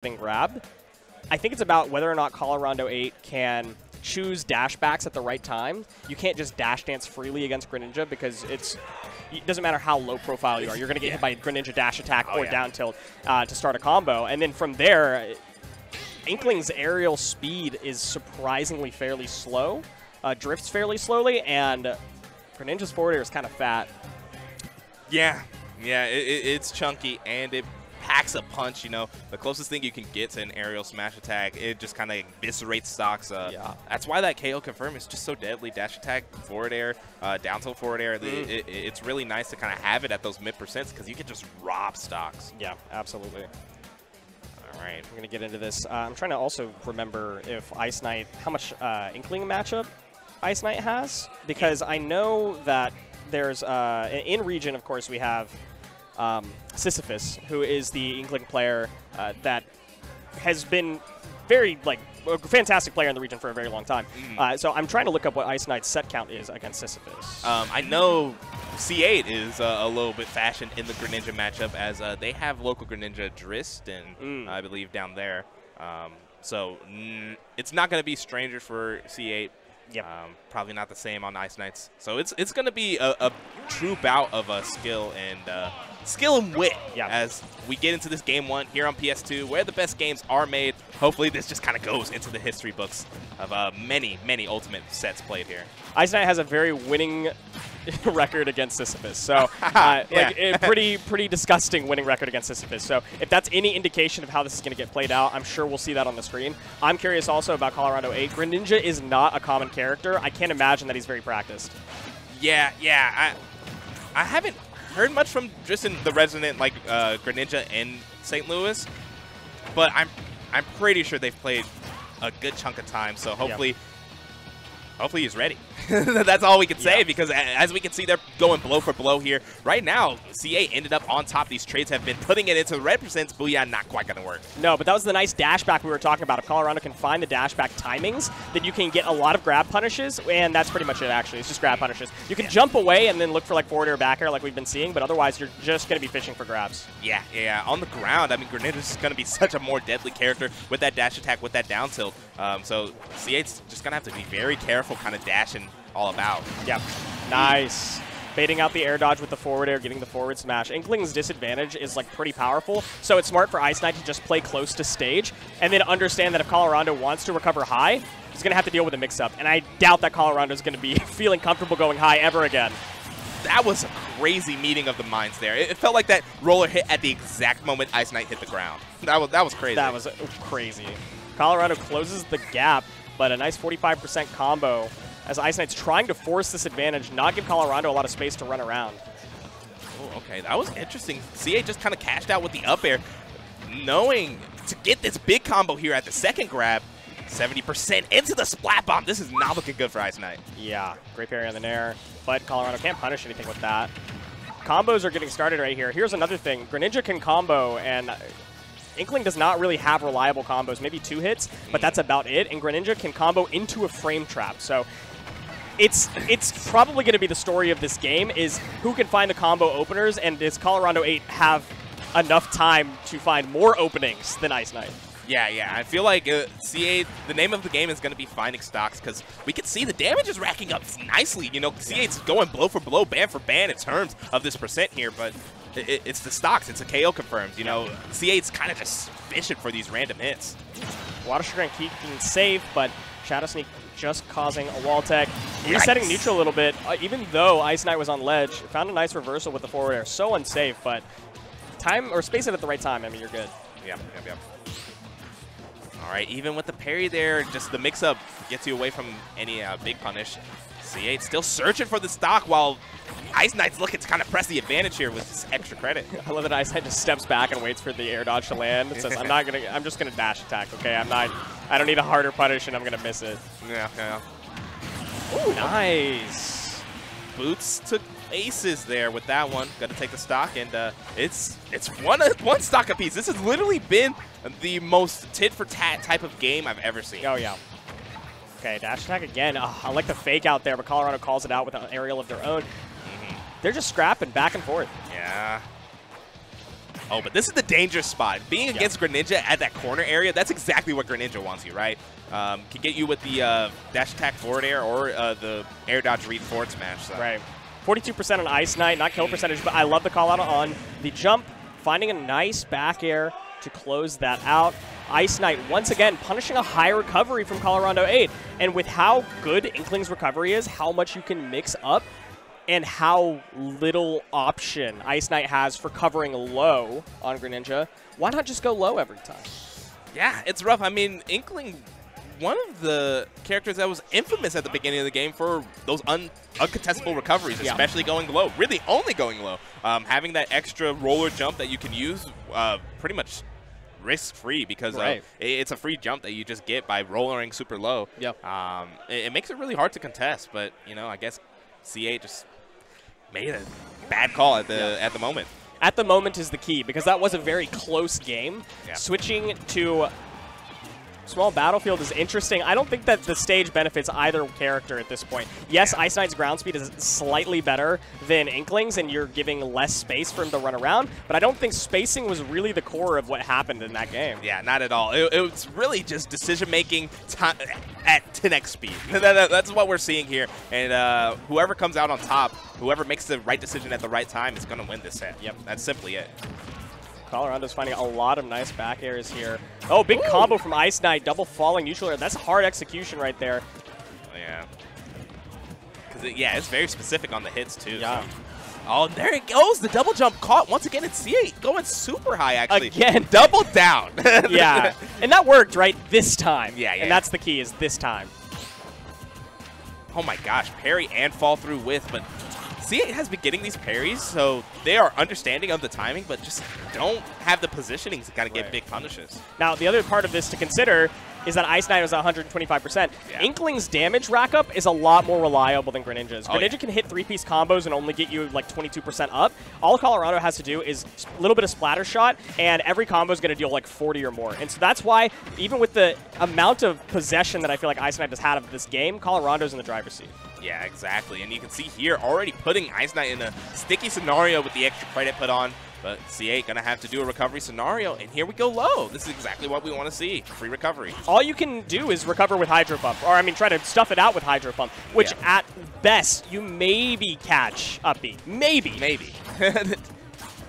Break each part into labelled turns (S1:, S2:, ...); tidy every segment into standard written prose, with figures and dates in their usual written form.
S1: getting grabbed. I think it's about whether or not Colorondo8 can choose dash backs at the right time. You can't just dash dance freely against Greninja because it doesn't matter how low profile you are. You're going to get hit by Greninja dash attack or down tilt to start a combo. And then from there, Inkling's aerial speed is surprisingly fairly slow, drifts fairly slowly, and Greninja's forward air is kind of fat.
S2: Yeah, it's chunky, and it packs a punch. You know, the closest thing you can get to an aerial smash attack, it just kind of eviscerates stocks. That's why that KO confirm is just so deadly. Dash attack, forward air, down tilt forward air. It's really nice to kind of have it at those mid percents because you can just rob stocks.
S1: Yeah, absolutely.
S2: All right,
S1: we're gonna get into this. I'm trying to also remember if IceKnight, how much Inkling matchup IceKnight has, because I know that there's in region, of course, we have Sisyphus, who is the Inkling player that has been very, a fantastic player in the region for a very long time. So I'm trying to look up what IceKnight's set count is against Sisyphus.
S2: I know C8 is a little bit fashioned in the Greninja matchup, as they have local Greninja Dristan, I believe, down there. So it's not going to be stranger for C8.
S1: Yep.
S2: Probably not the same on IceKnights. So it's going to be a true bout of skill and wit as we get into this game one here on PS2, where the best games are made. Hopefully this just kind of goes into the history books of many Ultimate sets played here.
S1: IceKnight has a very winning record against Sisyphus. So a pretty disgusting winning record against Sisyphus. So if that's any indication of how this is going to get played out, I'm sure we'll see that on the screen. I'm curious also about Colorondo8. Greninja is not a common character. I can't imagine that he's very practiced.
S2: Yeah. I haven't heard much from Tristan, the resident Greninja in St. Louis, but I'm pretty sure they've played a good chunk of time. So hopefully he's ready. That's all we can say, because as we can see, they're going blow for blow here. Right now, C8 ended up on top. These trades have been putting it into the red percents. Booyah, not quite going to work.
S1: No, but that was the nice dash back we were talking about. If Colorondo can find the dash back timings, then you can get a lot of grab punishes, and that's pretty much it, actually. It's just grab punishes. You can jump away and then look for forward air, back air like we've been seeing, but otherwise you're just going to be fishing for grabs. Yeah. On the ground, I mean, Greninja's going to be such a more deadly character with that dash attack, with that down tilt. So C8's just going to have to be very careful kind of dashing all about. Yep. Nice. Baiting out the air dodge with the forward air, getting the forward smash. Inkling's disadvantage is pretty powerful, so it's smart for IceKnight to just play close to stage and then understand that if Colorondo wants to recover high, he's going to have to deal with a mix-up. And I doubt that Colorondo is going to be feeling comfortable going high ever again.
S2: That was a crazy meeting of the minds there. It felt like that roller hit at the exact moment IceKnight hit the ground. That was crazy.
S1: That was crazy. Colorondo closes the gap, but a nice 45% combo as IceKnight's trying to force this advantage, not give Colorondo a lot of space to run around.
S2: Oh, okay, that was interesting. C8 just kind of cashed out with the up air, knowing to get this big combo here at the second grab. 70% into the splat bomb. This is not looking good for IceKnight.
S1: Yeah, great parry on the nair, but Colorondo can't punish anything with that. Combos are getting started right here. Here's another thing. Greninja can combo, and Inkling does not really have reliable combos, maybe 2 hits, but that's about it. And Greninja can combo into a frame trap. So it's probably going to be the story of this game, is who can find the combo openers, and does Colorondo8 have enough time to find more openings than IceKnight?
S2: Yeah. I feel like C8, the name of the game is going to be finding stocks, because we can see the damage is racking up nicely. You know, C8's going blow for blow, ban for ban in terms of this percent here, but it's the stocks. It's a KO confirmed. You know, C8's kind of just fishing for these random hits. Water
S1: Strength keeping safe, but Shadow Sneak just causing a wall tech. Resetting neutral a little bit, even though IceKnight was on ledge. Found a nice reversal with the forward air. So unsafe, but time or space it at the right time. I mean, you're good.
S2: Yep. All right, even with the parry there, just the mix-up gets you away from any big punish. C8 still searching for the stock, while IceKnight's looking to kind of press the advantage here with this extra credit.
S1: I love that IceKnight just steps back and waits for the air dodge to land. It says, I'm just gonna dash attack, okay? I don't need a harder punish, and I'm gonna miss it.
S2: Yeah.
S1: Ooh, nice.
S2: Boots took aces there with that one. Got to take the stock, and it's one stock apiece. This has literally been the most tit-for-tat type of game I've ever seen.
S1: Oh, yeah. Okay, dash attack again. I like the fake out there, but Colorondo calls it out with an aerial of their own. They're just scrapping back and forth.
S2: Yeah. Oh, but this is the dangerous spot. Being against Greninja at that corner area, that's exactly what Greninja wants you, right? Can get you with the dash attack forward air or the air dodge read forward smash. So.
S1: Right. 42% on IceKnight, not kill percentage, but I love the call out on the jump, finding a nice back air to close that out. IceKnight, once again, punishing a high recovery from Colorondo8. And with how good Inkling's recovery is, how much you can mix up, and how little option IceKnight has for covering low on Greninja, why not just go low every time?
S2: Yeah, it's rough. I mean, Inkling, one of the characters that was infamous at the beginning of the game for those uncontestable recoveries, especially going low, really only going low. Having that extra roller jump that you can use pretty much risk-free because it's a free jump that you just get by rollering super low.
S1: Yep.
S2: It makes it really hard to contest, but, you know, I guess C8 just made a bad call at the moment.
S1: At the moment is the key, because that was a very close game.
S2: Yeah.
S1: Switching to small battlefield is interesting. I don't think that the stage benefits either character at this point. Yes, IceKnight's ground speed is slightly better than Inkling's, and you're giving less space for him to run around, but I don't think spacing was really the core of what happened in that game.
S2: Yeah, not at all. It was really just decision-making at 10x speed. That's what we're seeing here, and whoever comes out on top, whoever makes the right decision at the right time is going to win this set. Yep, that's simply it.
S1: Colorondo's finding a lot of nice back airs here. Oh, big combo from IceKnight, double falling neutral air. That's hard execution right there.
S2: Yeah. Because, it's very specific on the hits, too.
S1: Yeah.
S2: So. Oh, there it goes. The double jump caught. Once again, it's C8 going super high, actually.
S1: Again.
S2: Double down.
S1: Yeah. And that worked, right, this time.
S2: Yeah.
S1: And that's the key, is this time.
S2: Oh, my gosh. Parry and fall through with, but C8 has been getting these parries, so they are understanding of the timing, but just don't have the positioning to kind of get big punishes.
S1: Now, the other part of this to consider is that IceKnight was 125%. Yeah. Inkling's damage rack up is a lot more reliable than Greninja's. Greninja can hit 3-piece combos and only get you like 22% up. All Colorondo has to do is a little bit of splatter shot, and every combo is going to deal like 40 or more. And so that's why, even with the amount of possession that I feel like IceKnight has had of this game, Colorondo's in the driver's seat.
S2: Yeah, exactly. And you can see here already putting IceKnight in a sticky scenario with the extra credit put on. But C8 going to have to do a recovery scenario, and here we go low. This is exactly what we want to see, free recovery.
S1: All you can do is recover with Hydro Pump, or I mean try to stuff it out with Hydro Pump, which at best you maybe catch up B. Maybe.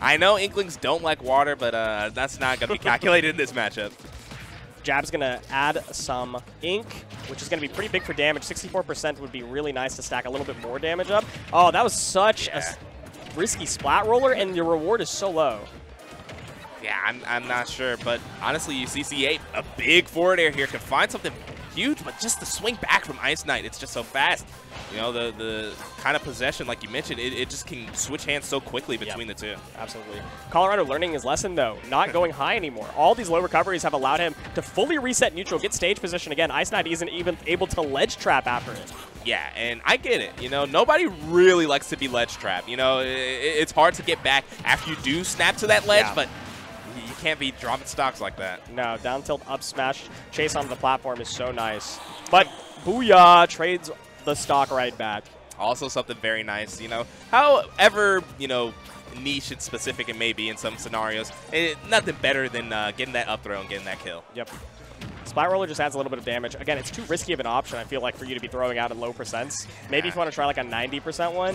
S2: I know Inklings don't like water, but that's not going to be calculated in this matchup.
S1: Jab's going to add some ink, which is going to be pretty big for damage. 64% would be really nice to stack a little bit more damage up. Oh, that was such a risky splat roller, and your reward is so low.
S2: Yeah, I'm not sure, but honestly, you see C8, a big forward air here, can find something huge, but just the swing back from IceKnight, it's just so fast. You know, the kind of possession, like you mentioned, it just can switch hands so quickly between the two.
S1: Absolutely. Colorado learning his lesson, though, not going high anymore. All these low recoveries have allowed him to fully reset neutral, get stage position again. IceKnight isn't even able to ledge trap after it.
S2: Yeah, and I get it. You know, nobody really likes to be ledge trapped. You know, it's hard to get back after you do snap to that ledge, but you can't be dropping stocks like that. No,
S1: down tilt, up smash, chase onto the platform is so nice. But Booyah trades the stock right back.
S2: Also something very nice, you know. However, you know, niche and specific it may be in some scenarios, nothing better than getting that up throw and getting that kill.
S1: Yep. Splat Roller just adds a little bit of damage. Again, it's too risky of an option, I feel like, for you to be throwing out in low percents. Maybe if you want to try like a 90% one.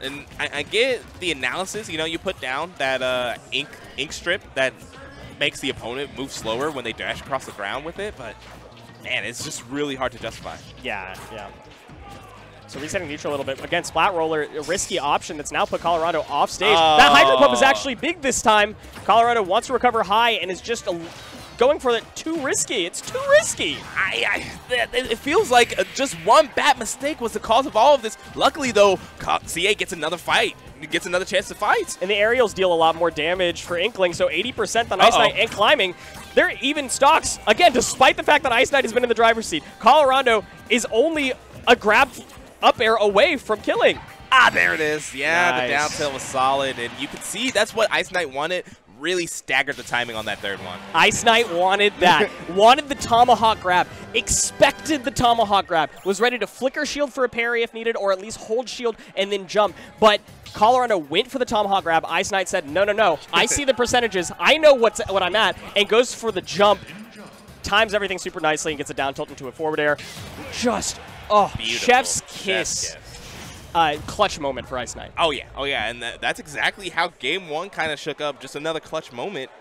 S2: And I get the analysis. You know, you put down that ink strip that makes the opponent move slower when they dash across the ground with it, but man, it's just really hard to justify.
S1: Yeah. So resetting neutral a little bit. Again, Splat Roller, a risky option that's now put Colorado off stage. That Hydro Pump is actually big this time. Colorado wants to recover high and is just going for it too risky. It's too risky.
S2: It feels like just one bad mistake was the cause of all of this. Luckily, though, C8 gets another fight. He gets another chance to fight.
S1: And the aerials deal a lot more damage for Inkling, so 80% on IceKnight and climbing. They're even stocks. Again, despite the fact that IceKnight has been in the driver's seat, Colorondo is only a grab up air away from killing.
S2: There it is. Yeah, nice. The down tilt was solid, and you can see that's what IceKnight wanted. really staggered the timing on that third one.
S1: IceKnight wanted that. Wanted the tomahawk grab. Expected the tomahawk grab. Was ready to flicker shield for a parry if needed, or at least hold shield and then jump. But Colorondo went for the tomahawk grab. IceKnight said, no, no, no. I see the percentages. I know what I'm at. And goes for the jump. Times everything super nicely and gets a down tilt into a forward air. Just, oh,
S2: Beautiful.
S1: chef's kiss. Clutch moment for IceKnight.
S2: Oh, yeah, and that's exactly how Game 1 kind of shook up. Just another clutch moment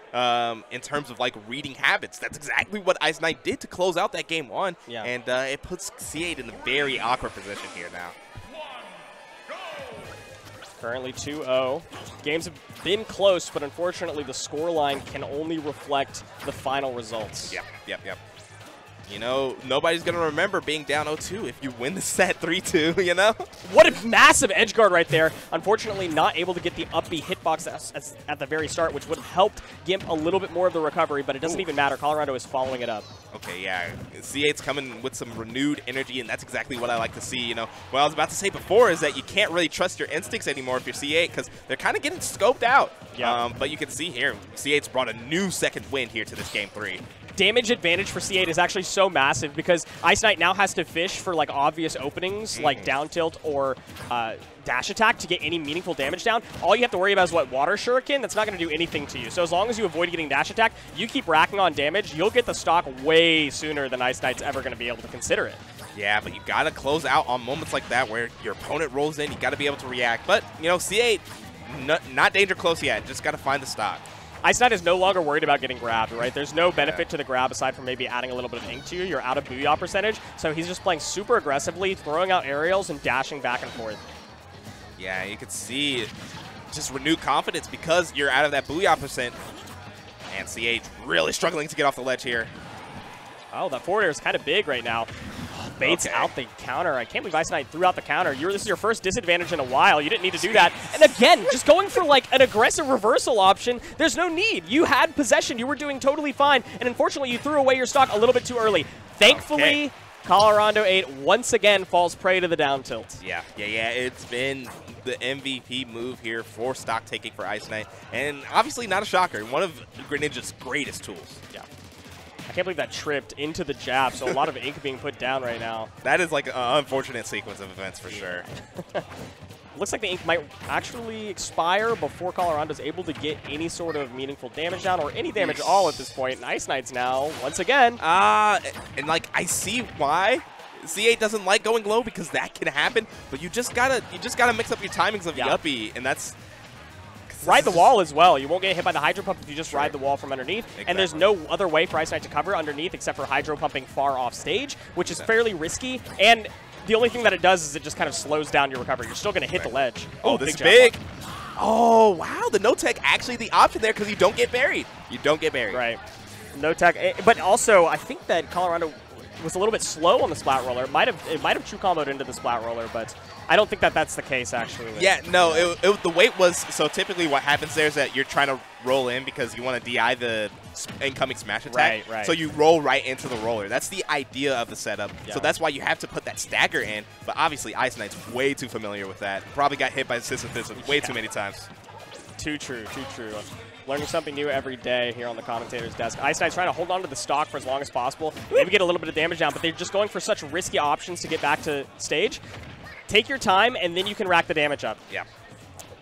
S2: in terms of, like, reading habits. That's exactly what IceKnight did to close out that Game 1.
S1: Yeah.
S2: And it puts C8 in a very awkward position here now.
S1: Currently 2-0. Games have been close, but unfortunately the scoreline can only reflect the final results.
S2: Yep. You know, nobody's going to remember being down 0-2 if you win the set 3-2, you know?
S1: What a massive edge guard right there. Unfortunately, not able to get the up B hitbox at the very start, which would have helped Gimp a little bit more of the recovery, but it doesn't even matter. Colorondo is following it up.
S2: Okay, yeah. C8's coming with some renewed energy, and that's exactly what I like to see. You know, what I was about to say before is that you can't really trust your instincts anymore if you're C8 because they're kind of getting scoped out.
S1: Yeah.
S2: But you can see here, C8's brought a new second win here to this Game 3.
S1: Damage advantage for C8 is actually so massive because IceKnight now has to fish for like obvious openings like down tilt or dash attack to get any meaningful damage down. All you have to worry about is what water shuriken. That's not going to do anything to you. So as long as you avoid getting dash attack, you keep racking on damage, you'll get the stock way sooner than IceKnight's ever going to be able to consider it.
S2: Yeah, but you got to close out on moments like that where your opponent rolls in. You got to be able to react. But, you know, C8, not danger close yet. Just got to find the stock.
S1: IceKnight is no longer worried about getting grabbed, right? There's no benefit to the grab aside from maybe adding a little bit of ink to you. You're out of booyah percentage, so he's just playing super aggressively, throwing out aerials and dashing back and forth.
S2: Yeah, you can see just renewed confidence because you're out of that booyah percent. And C8 really struggling to get off the ledge here.
S1: Oh, that forward air is kind of big right now. Baits out the counter. I can't believe IceKnight threw out the counter. This is your first disadvantage in a while. You didn't need to do that. And again, just going for like an aggressive reversal option, there's no need. You had possession. You were doing totally fine. And unfortunately, you threw away your stock a little bit too early. Thankfully, Colorondo8 once again falls prey to the down tilt.
S2: Yeah. It's been the MVP move here for stock taking for IceKnight. And obviously not a shocker. One of Greninja's greatest tools.
S1: Yeah. I can't believe that tripped into the jab, so a lot of ink being put down right now.
S2: That is like an unfortunate sequence of events for sure.
S1: Looks like the ink might actually expire before Colorondo's able to get any sort of meaningful damage down or any damage at all at this point. And IceKnight's now, once again.
S2: And like, I see why C8 doesn't like going low because that can happen, but you just gotta mix up your timings of the up B, and that's
S1: ride the wall as well. You won't get hit by the Hydro Pump if you just ride the wall from underneath.
S2: Exactly.
S1: And there's no other way for IceKnight to cover underneath except for Hydro Pumping far off stage, which is fairly risky. And the only thing that it does is it just kind of slows down your recovery. You're still going to hit the ledge.
S2: Oh, this is big. Oh, wow. The no-tech actually the option there because you don't get buried. You don't get buried.
S1: Right. No-tech. But also, I think that Colorondo was a little bit slow on the splat roller. It might have true comboed into the splat roller, but I don't think that that's the case, actually.
S2: Yeah, no, the wait was, so typically what happens there is that you're trying to roll in because you want to DI the incoming smash attack.
S1: Right.
S2: So you roll right into the roller. That's the idea of the setup.
S1: Yeah.
S2: So that's why you have to put that stagger in, but obviously IceKnight's way too familiar with that. Probably got hit by system way too many times.
S1: Too true. Learning something new every day here on the commentator's desk. IceKnight's trying to hold on to the stock for as long as possible. Maybe get a little bit of damage down, but they're just going for such risky options to get back to stage. Take your time, and then you can rack the damage up.
S2: Yeah.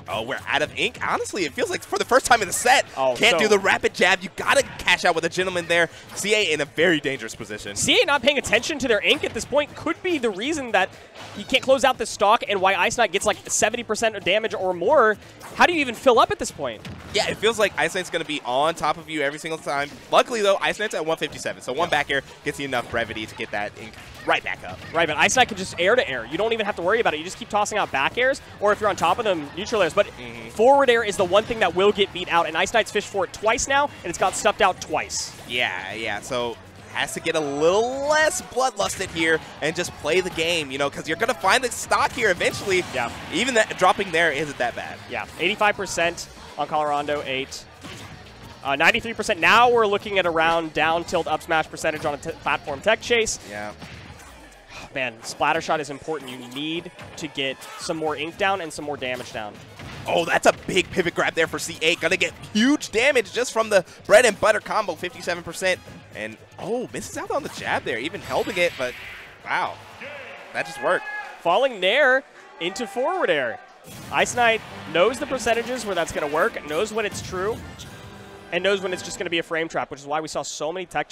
S2: Oh, we're out of ink. Honestly, it feels like for the first time in the set,
S1: can't
S2: do the rapid jab. You got to cash out with a gentleman there. C8 in a very dangerous position.
S1: C8 not paying attention to their ink at this point could be the reason that you can't close out this stock and why IceKnight gets like 70% of damage or more. How do you even fill up at this point?
S2: Yeah, it feels like IceKnight's going to be on top of you every single time. Luckily, though, IceKnight's at 157, so one back air gets you enough brevity to get that ink right back up.
S1: Right, but IceKnight can just air to air. You don't even have to worry about it. You just keep tossing out back airs, or if you're on top of them, neutral airs. But forward air is the one thing that will get beat out, and IceKnight's fished for it twice now, and it's got stuffed out twice.
S2: Yeah, so has to get a little less bloodlusted here and just play the game, you know, because you're going to find the stock here eventually.
S1: Yeah.
S2: Even that dropping there isn't that bad.
S1: Yeah, 85% on Colorondo8. 93%. Now we're looking at around down tilt up smash percentage on a platform tech chase.
S2: Yeah.
S1: Man, splatter shot is important. You need to get some more ink down and some more damage down.
S2: Oh, that's a big pivot grab there for C8. Gonna get huge damage just from the bread and butter combo, 57%. And, oh, misses out on the jab there, even holding it, but wow, that just worked.
S1: Falling Nair into forward air. IceKnight knows the percentages where that's going to work, knows when it's true, and knows when it's just going to be a frame trap, which is why we saw so many tech